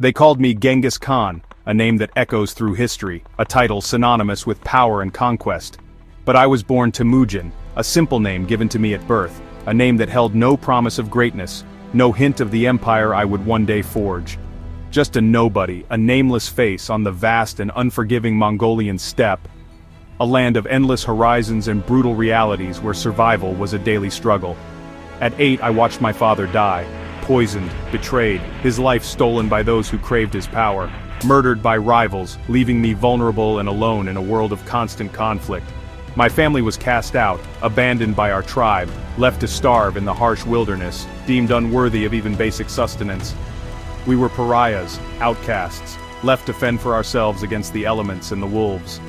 They called me Genghis Khan, a name that echoes through history, a title synonymous with power and conquest. But I was born Temujin, a simple name given to me at birth, a name that held no promise of greatness, no hint of the empire I would one day forge. Just a nobody, a nameless face on the vast and unforgiving Mongolian steppe, a land of endless horizons and brutal realities where survival was a daily struggle. At 8 I watched my father die, poisoned, betrayed, his life stolen by those who craved his power, murdered by rivals, leaving me vulnerable and alone in a world of constant conflict. My family was cast out, abandoned by our tribe, left to starve in the harsh wilderness, deemed unworthy of even basic sustenance. We were pariahs, outcasts, left to fend for ourselves against the elements and the wolves.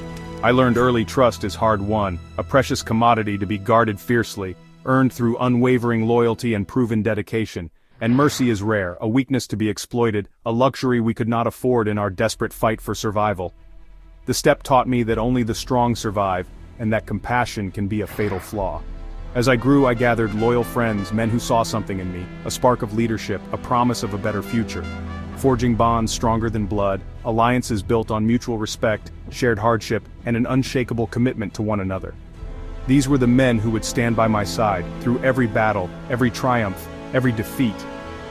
I learned early trust is hard-won, a precious commodity to be guarded fiercely, earned through unwavering loyalty and proven dedication. And mercy is rare, a weakness to be exploited, a luxury we could not afford in our desperate fight for survival. The steppe taught me that only the strong survive, and that compassion can be a fatal flaw. As I grew, I gathered loyal friends, men who saw something in me, a spark of leadership, a promise of a better future. Forging bonds stronger than blood, alliances built on mutual respect, shared hardship, and an unshakable commitment to one another. These were the men who would stand by my side, through every battle, every triumph, every defeat.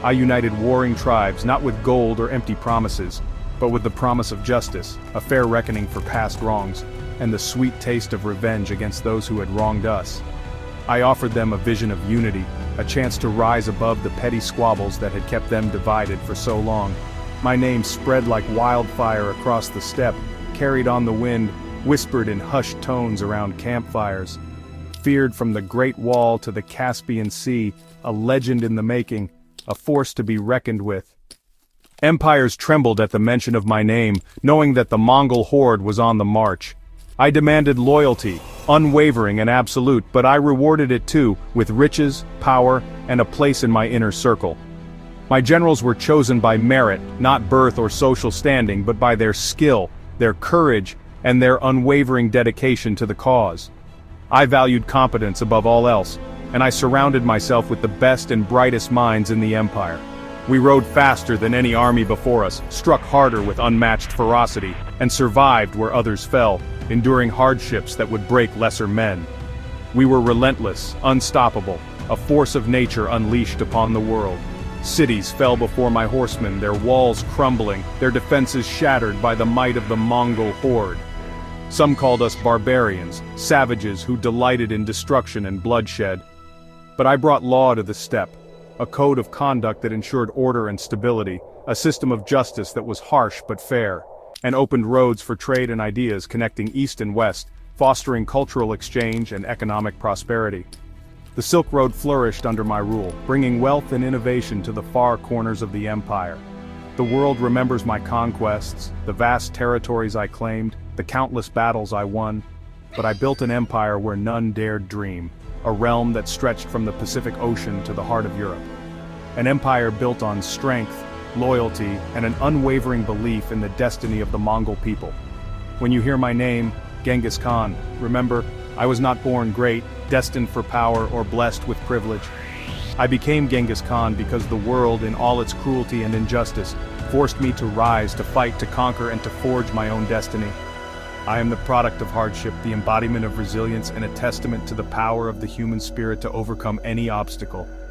I united warring tribes not with gold or empty promises, but with the promise of justice, a fair reckoning for past wrongs, and the sweet taste of revenge against those who had wronged us. I offered them a vision of unity, a chance to rise above the petty squabbles that had kept them divided for so long. My name spread like wildfire across the steppe, carried on the wind, whispered in hushed tones around campfires. Feared from the Great Wall to the Caspian Sea, a legend in the making, a force to be reckoned with. Empires trembled at the mention of my name, knowing that the Mongol horde was on the march. I demanded loyalty, unwavering and absolute, but I rewarded it too, with riches, power, and a place in my inner circle. My generals were chosen by merit, not birth or social standing, but by their skill, their courage, and their unwavering dedication to the cause. I valued competence above all else, and I surrounded myself with the best and brightest minds in the empire. We rode faster than any army before us, struck harder with unmatched ferocity, and survived where others fell, enduring hardships that would break lesser men. We were relentless, unstoppable, a force of nature unleashed upon the world. Cities fell before my horsemen, their walls crumbling, their defenses shattered by the might of the Mongol horde. Some called us barbarians, savages who delighted in destruction and bloodshed. But I brought law to the steppe, a code of conduct that ensured order and stability, a system of justice that was harsh but fair, and opened roads for trade and ideas connecting east and west, fostering cultural exchange and economic prosperity. The Silk Road flourished under my rule, bringing wealth and innovation to the far corners of the empire. The world remembers my conquests, the vast territories I claimed, the countless battles I won, but I built an empire where none dared dream, a realm that stretched from the Pacific Ocean to the heart of Europe. An empire built on strength, loyalty, and an unwavering belief in the destiny of the Mongol people. When you hear my name, Genghis Khan, remember, I was not born great, destined for power, or blessed with privilege. I became Genghis Khan because the world, in all its cruelty and injustice, forced me to rise, to fight, to conquer, and to forge my own destiny. I am the product of hardship, the embodiment of resilience, and a testament to the power of the human spirit to overcome any obstacle.